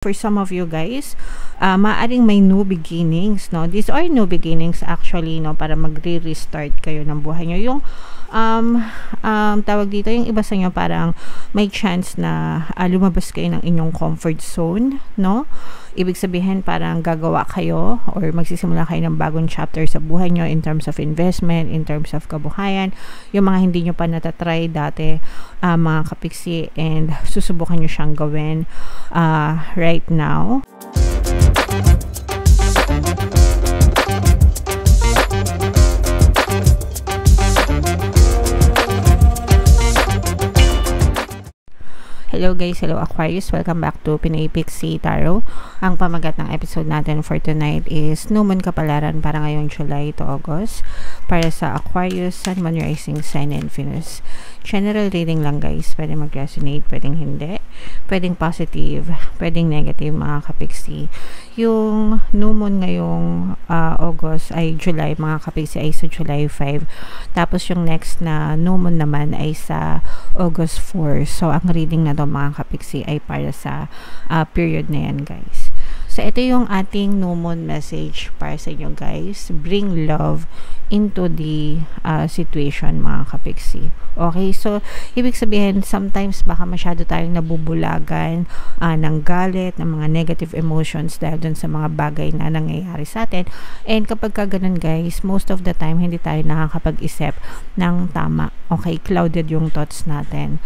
For some of you guys, maaring may new beginnings, no? These are new beginnings actually, no? Para magre-restart kayo ng buhay nyo. Yung, tawag dito, yung iba sa inyo parang may chance na lumabas kayo ng inyong comfort zone, no? Ibig sabihin parang gagawa kayo or magsisimula kayo ng bagong chapter sa buhay nyo in terms of investment, in terms of kabuhayan, yung mga hindi nyo pa natatry dati, mga kapiksi, and susubukan nyo siyang gawin right now. Hello guys, hello Aquarius, welcome back to Pinoy Pixie Tarot. Ang pamagat ng episode natin for tonight is New Moon Kapalaran para ngayong July to August para sa Aquarius, Sun, Moon, Rising, Sign, and Venus. General reading lang guys, pwedeng mag-resonate, pwedeng hindi, pwedeng positive, pwedeng negative mga kapiksi. Yung New Moon ngayong August ay July, mga kapiksi ay sa July 5. Tapos yung next na New Moon naman ay sa August 4. So ang reading na mga kapiksi ay para sa period na yan guys. So ito yung ating new moon message para sa inyo guys. Bring love into the situation mga kapiksi. Okay, so ibig sabihin sometimes baka masyado tayong nabubulagan ng galit, ng mga negative emotions dahil dun sa mga bagay na nangyayari sa atin. And kapag ka ganun guys, most of the time hindi tayo nakakapag-isip ng tama. Okay, clouded yung thoughts natin.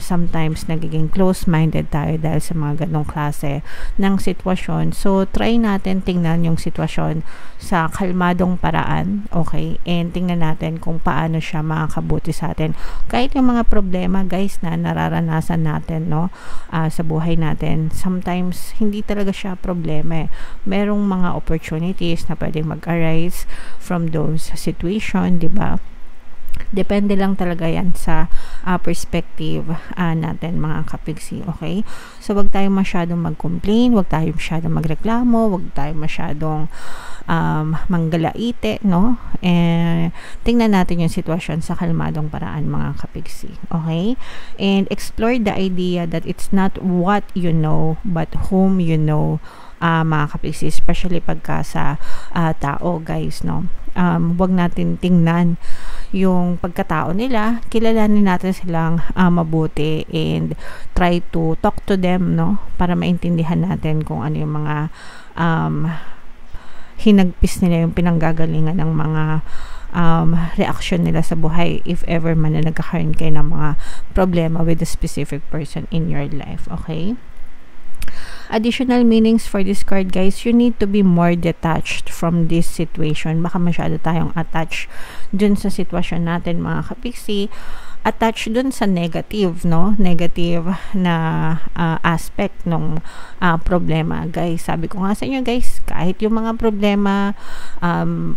Sometimes nagiging close-minded tayo dahil sa mga ganong klase ng sitwasyon. So try natin tingnan yung sitwasyon sa kalmadong paraan, okay? And tingnan natin kung paano siya makakabuti sa atin. Kahit yung mga problema guys na nararanasan natin, no, sa buhay natin, sometimes hindi talaga siya problema. Merong mga opportunities na pwedeng mag-arise from those situation, di ba? Depende lang talaga yan sa perspective natin mga kapiksi, okay? So wag tayong masyadong mag-complain, wag tayong masyadong magreklamo, wag tayong masyadong manggalaite, no? Tingnan natin yung sitwasyon sa kalmadong paraan mga kapiksi, okay? And explore the idea that it's not what you know but whom you know, mga kapiksi, especially pagka sa tao guys, no? Wag natin tingnan yung pagkatao nila, kilalanin natin silang mabuti and try to talk to them, no, para maintindihan natin kung ano yung mga hinagpis nila, yung pinanggagalingan ng mga reaction nila sa buhay if ever man na nagkakaroon kayo ng mga problema with a specific person in your life, okay? Additional meanings for this card guys, you need to be more detached from this situation. Baka masyado tayong attached dun sa sitwasyon natin mga kapiksi, attached dun sa negative, no? Negative na aspect ng problema guys. Sabi ko nga sa inyo guys, kahit yung mga problema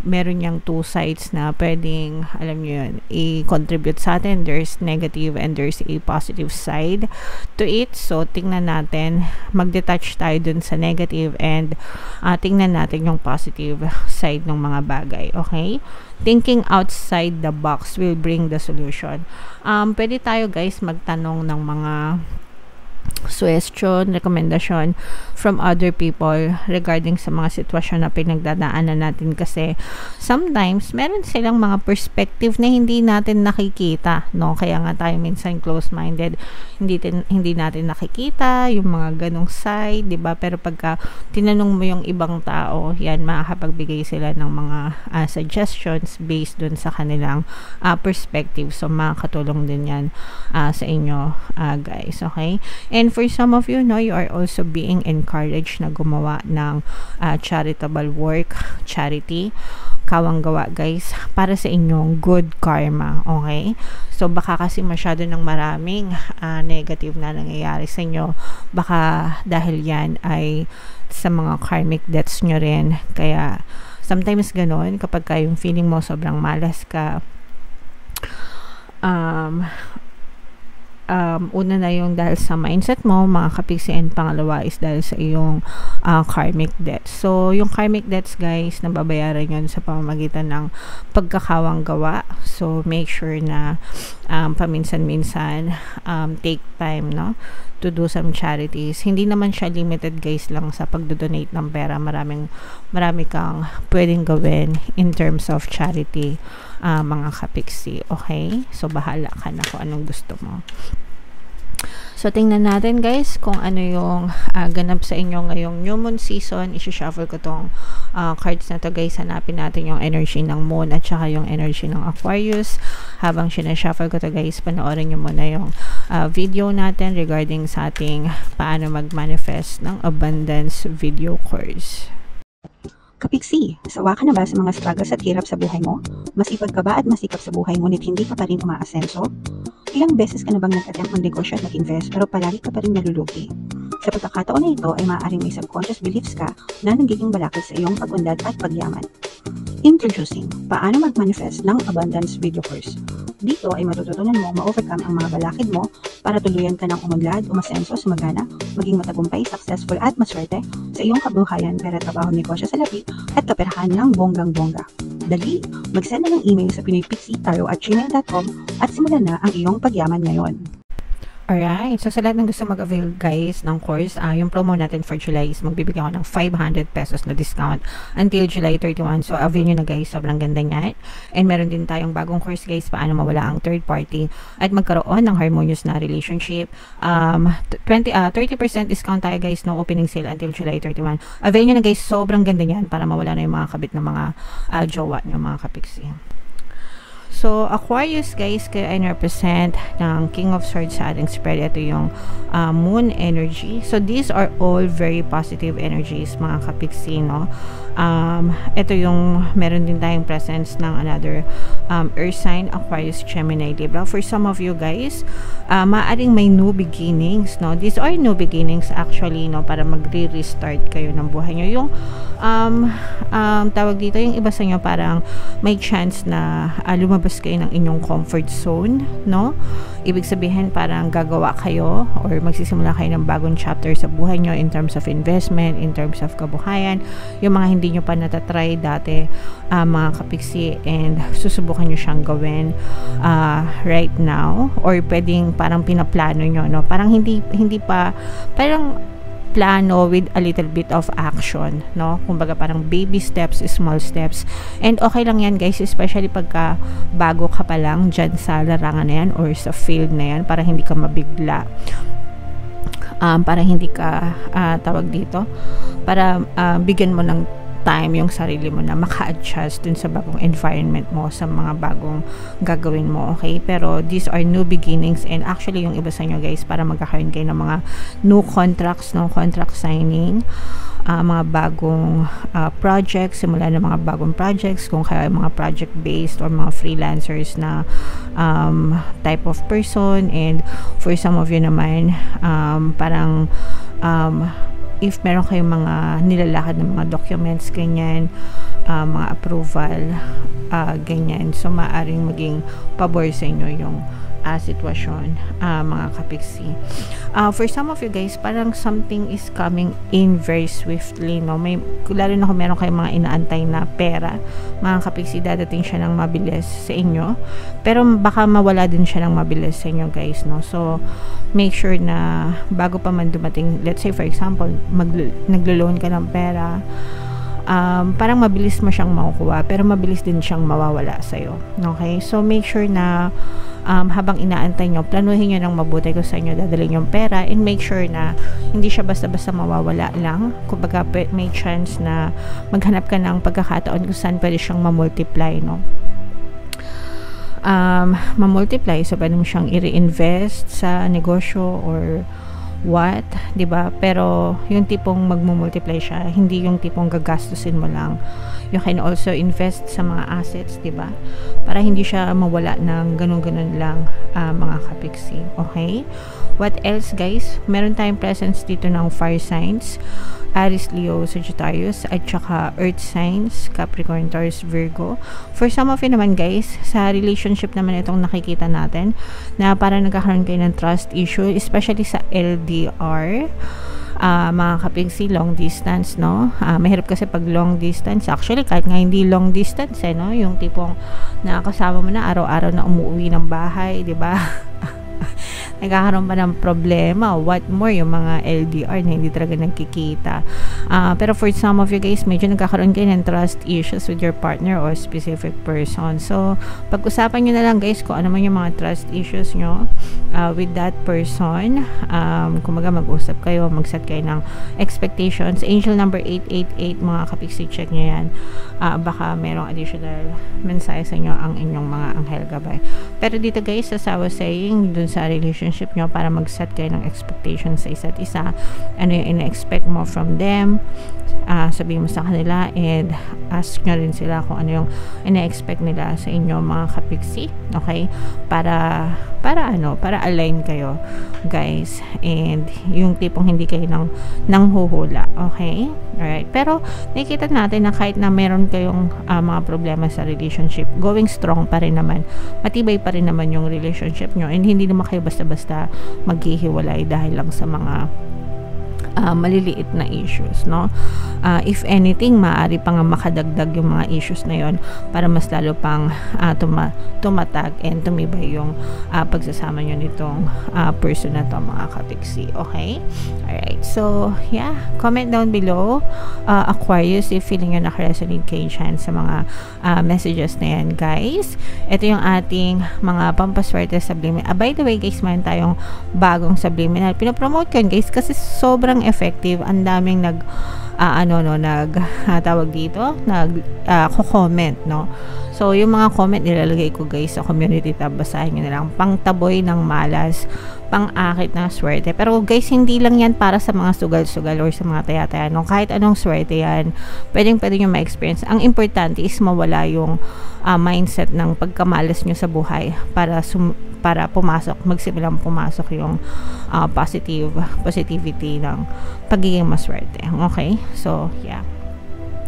meron yang two sides na pwedeng, alam nyo yun, i-contribute sa atin. There's negative and there's a positive side to it. So tingnan natin, mag-detach tayo dun sa negative and tingnan natin yung positive side ng mga bagay, okay? Thinking outside the box will bring the solution. Pwede tayo guys magtanong ng mga suggestion, recommendation from other people regarding sa mga sitwasyon na pinagdadaanan natin kasi sometimes meron silang mga perspective na hindi natin nakikita, no? Kaya nga tayo minsan close-minded, hindi natin nakikita yung mga ganong side, di ba? Pero pagka tinanong mo yung ibang tao, yan, makakapagbigay sila ng mga suggestions based dun sa kanilang perspective. So makakatulong din yan sa inyo guys, okay? And for some of you, no, you are also being encouraged na gumawa ng charitable work, charity, kawang gawa guys, para sa inyong good karma, okay? So baka kasi masyado ng maraming negative na nangyayari sa inyo, baka dahil yan ay sa mga karmic debts nyo rin, kaya sometimes ganon, kapag yung feeling mo sobrang malas ka, una na yung dahil sa mindset mo, mga kapiksi, and pangalawa is dahil sa iyong karmic debts. So, yung karmic debts, guys, nababayaran yun sa pamamagitan ng pagkakawang gawa. So, make sure na paminsan-minsan take time, no, to do some charities. Hindi naman siya limited, guys, lang sa pagdodonate ng pera. Marami kang pwedeng gawin in terms of charity, mga kapiksi. Okay? So, bahala ka na kung anong gusto mo. So, tingnan natin, guys, kung ano yung ganap sa inyo ngayong new moon season. Isi-shuffle ko tong cards na to, guys. Hanapin natin yung energy ng moon at saka yung energy ng Aquarius. Habang sinashuffle ko to, guys, panoorin nyo muna yung video natin regarding sa ating paano mag-manifest ng abundance video course. Kapiksi, sawa ka na ba sa mga struggles at hirap sa buhay mo? Masipag ka ba at masikap sa buhay ngunit hindi ka pa rin umaasenso? Ilang beses ka na bang nag-attempt mag-negosyo at mag-invest pero palagi ka pa rin nalulugi? Sa pagkakataon na ito ay maaaring may subconscious beliefs ka na nagiging balakid sa iyong pag-unlad at pagyaman. Introducing, paano mag-manifest ng abundance video course. Dito ay matututunan mo ma-overcome ang mga balakid mo para tuluyan ka ng umunlad, umasenso, sumagana, maging matagumpay, successful at maswerte sa iyong kabuhayan, pera, trabaho, negosyo sa labi at kaperahan ng bonggang-bongga. Dali, mag-send na ng email sa pinoypixie@gmail.com at simulan na ang iyong pagyaman ngayon. Alright, so sa lahat ng gusto mag-avail, guys, ng course, yung promo natin for July is magbibigay ako ng 500 pesos na discount until July 31. So, avail nyo na, guys, sobrang ganda niyan. And meron din tayong bagong course, guys, paano mawala ang third party at magkaroon ng harmonious na relationship. 30% discount tayo, guys, no opening sale until July 31. Avail nyo na, guys, sobrang ganda niyan para mawala na yung mga kabit ng mga jowa nyo, mga kapiksi. So, Aquarius, guys, kayo ay represent ng King of Swords sa ating spread. Ito yung moon energy. So, these are all very positive energies, mga kapiksi, no? Ito yung meron din tayong presence ng another earth sign, Aquarius, Gemini, Libra. For some of you, guys, maaaring may new beginnings, no? These are new beginnings, actually, no? Para magre-restart kayo ng buhay nyo. Yung tawag dito, yung iba sa inyo parang may chance na lumabas kayo ng inyong comfort zone, no? Ibig sabihin parang gagawa kayo or magsisimula kayo ng bagong chapter sa buhay nyo in terms of investment, in terms of kabuhayan, yung mga hindi nyo pa natatry dati, mga kapiksi, and susubukan nyo siyang gawin right now, or pwedeng parang pinaplano nyo, no? Parang hindi pa, parang plano with a little bit of action, no? Kumbaga parang baby steps, small steps. And okay lang yan, guys, especially pagka bago ka pa lang dyan sa larangan na yan or sa field na yan, para hindi ka mabigla. Para hindi ka, tawag dito, para bigyan mo ng time yung sarili mo na maka-adjust dun sa bagong environment mo, sa mga bagong gagawin mo, okay? Pero these are new beginnings, and actually yung iba sa inyo, guys, para magkakaroon kayo ng mga new contracts, no? Contract signing, mga bagong projects, simula ng mga bagong projects, kung kaya mga project-based or mga freelancers na type of person. And for some of you naman, parang if meron kayong mga nilalakad ng mga documents, ganyan, mga approval, ganyan, so maaring maging pabor sa inyo yung sitwasyon, mga kapiksi. For some of you, guys, parang something is coming in very swiftly, no? Lalo na kung meron kayong mga inaantay na pera, mga kapiksi, dadating siya ng mabilis sa inyo, pero baka mawala din siya ng mabilis sa inyo, guys, no? So, make sure na bago pa man dumating, let's say for example, naglo-loan ka ng pera, parang mabilis mo siyang makukuha, pero mabilis din siyang mawawala sa'yo. Okay? So, make sure na habang inaantay nyo, planuhin nyo ng mabuti kung sa inyo dadalhin yung pera, and make sure na hindi siya basta-basta mawawala lang. Kumbaga, may chance na maghanap ka ng pagkakataon kung saan pwede siyang mamultiply, no? Mamultiply, so pwede mo siyang i-reinvest sa negosyo or what, 'di ba? Pero yung tipong magmumultiply siya, hindi yung tipong gagastusin mo lang. You can also invest sa mga assets, 'di ba? Para hindi siya mawala ng ganun-ganun lang, mga kapiksi. Okay? What else, guys? Meron tayong presence dito ng fire signs, Aries, Leo, Sagittarius, at saka earth signs, Capricorn, Taurus, Virgo. For some of you naman, guys, sa relationship naman itong nakikita natin na parang nagkakaroon kayo ng trust issue, especially sa LDR. Mga kapigsi, long distance, no? Mahirap kasi pag long distance. Actually, kahit nga hindi long distance, no? Yung tipong nakakasama mo na araw-araw na umuwi ng bahay, di ba? Nagkakaroon pa ng problema. What more yung mga LDR na hindi talaga nagkikita. Pero for some of you guys, medyo nagkakaroon kayo ng trust issues with your partner or specific person. So, pag-usapan nyo na lang, guys, kung ano man yung mga trust issues nyo with that person. Kumaga mag-usap kayo, mag-set kayo ng expectations. Angel number 888, mga kapiksi, check nyo yan. Baka merong additional mensahe sa inyo ang inyong mga anghel gabay. Pero dito, guys, as I was saying, dun sa relationship nyo, para mag-set kayo ng expectations sa isa't isa. Ano yung ina-expect mo from them, sabihin mo sa kanila, and ask nyo rin sila kung ano yung ina-expect nila sa inyo, mga kapiksi. Okay? Para align kayo, guys, and yung tipong hindi kayo nang huhula. Okay? Alright. Pero nakikita natin na kahit na meron kayong mga problema sa relationship, going strong pa rin naman, matibay pa rin naman yung relationship nyo, and hindi naman kayo basta-basta maghihiwalay dahil lang sa mga maliliit na issues, no? If anything, maaari pang makadagdag yung mga issues na yon para mas lalo pang tumatag and tumibay yung pagsasama nyo nitong person na to, mga kapiksi. Okay? Alright. So, yeah. Comment down below, Aquarius, if feeling nyo nakaresonate kayo dyan sa mga messages na yan, guys. Ito yung ating mga pampaswerte subliminal. By the way, guys, mayroon tayong bagong subliminal. Pinopromote ko yun, guys, kasi sobrang effective. Ang daming tawag dito, comment, no? So, yung mga comment nilalagay ko, guys, sa community tab, basahin nyo na lang. Pangtaboy ng malas, pang-akit ng swerte. Pero, guys, hindi lang yan para sa mga sugal-sugal or sa mga taya-taya, no? Kahit anong swerte yan, pwede nyo ma-experience. Ang importante is mawala yung mindset ng pagkamalas nyo sa buhay para magsimulang pumasok yung positivity ng pagiging maswerte. Okay? So, yeah.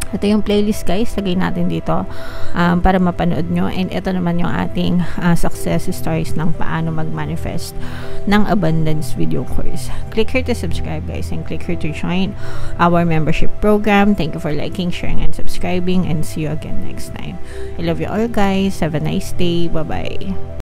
Ito yung playlist, guys. Lagay natin dito para mapanood nyo. And ito naman yung ating success stories ng paano mag-manifest ng abundance video course. Click here to subscribe, guys, and click here to join our membership program. Thank you for liking, sharing, and subscribing, and see you again next time. I love you all, guys. Have a nice day. Bye-bye.